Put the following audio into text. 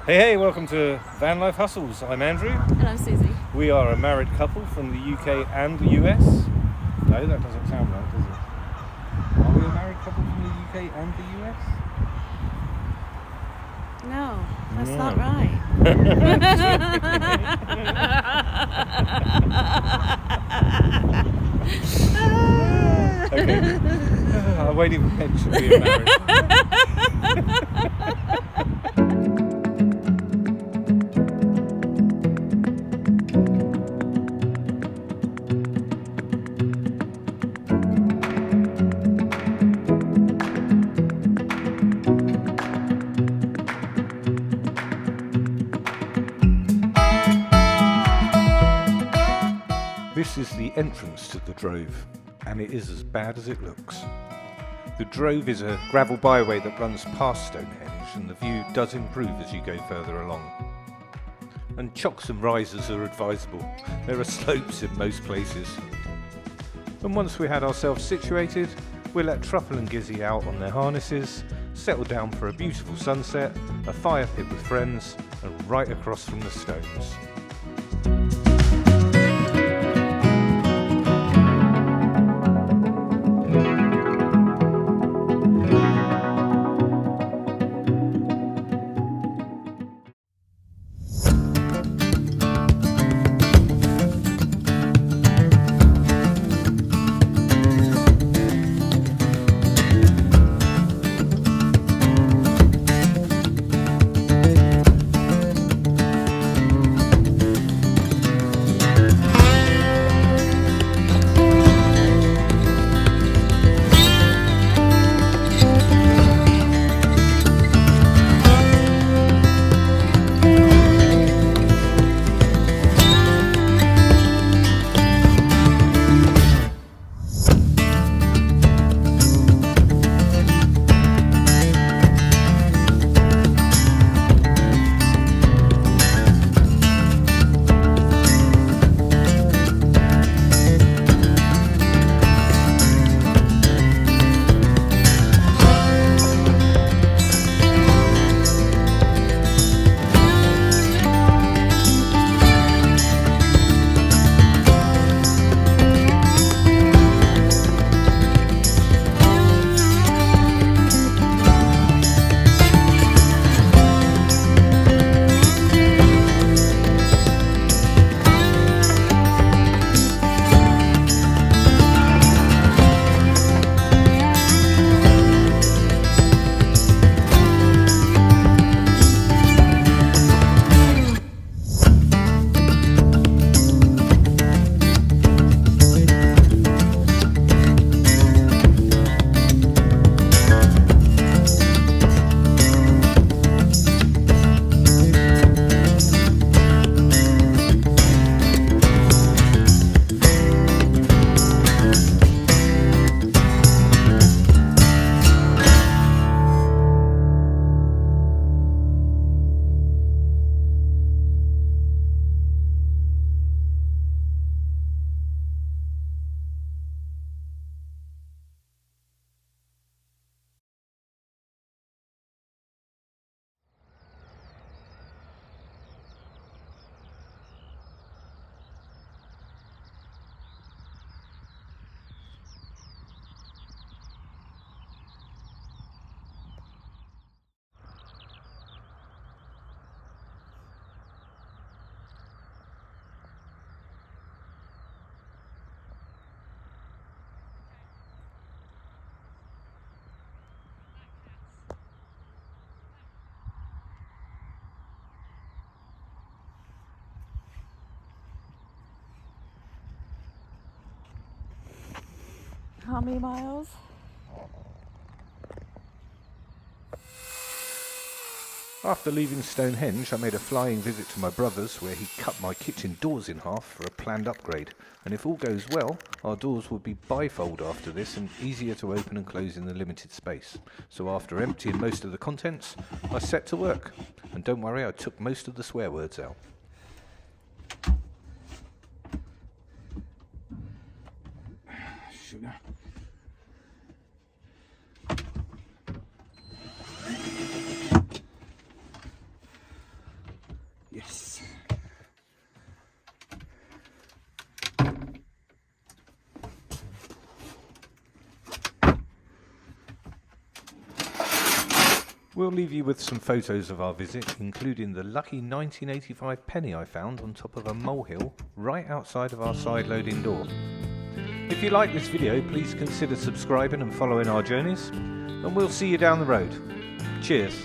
Hey, welcome to Vanlife Hustles. I'm Andrew. And I'm Susie. We are a married couple from the UK and the US. No, that doesn't sound right, does it? Are we a married couple from the UK and the US? No, that's No. not right. Okay. I won't even mention being married. This is the entrance to the Drove, and it is as bad as it looks. The Drove is a gravel byway that runs past Stonehenge, and the view does improve as you go further along. And chocks and risers are advisable. There are slopes in most places. And once we had ourselves situated, we let Truffle and Gizzy out on their harnesses, settle down for a beautiful sunset, a fire pit with friends, and right across from the stones. How many miles? After leaving Stonehenge, I made a flying visit to my brother's where he cut my kitchen doors in half for a planned upgrade. And if all goes well, our doors will be bifold after this and easier to open and close in the limited space. So after emptying most of the contents, I set to work. And don't worry, I took most of the swear words out. Sugar. We'll leave you with some photos of our visit, including the lucky 1985 penny I found on top of a molehill right outside of our side loading door. If you like this video, please consider subscribing and following our journeys, and we'll see you down the road. Cheers.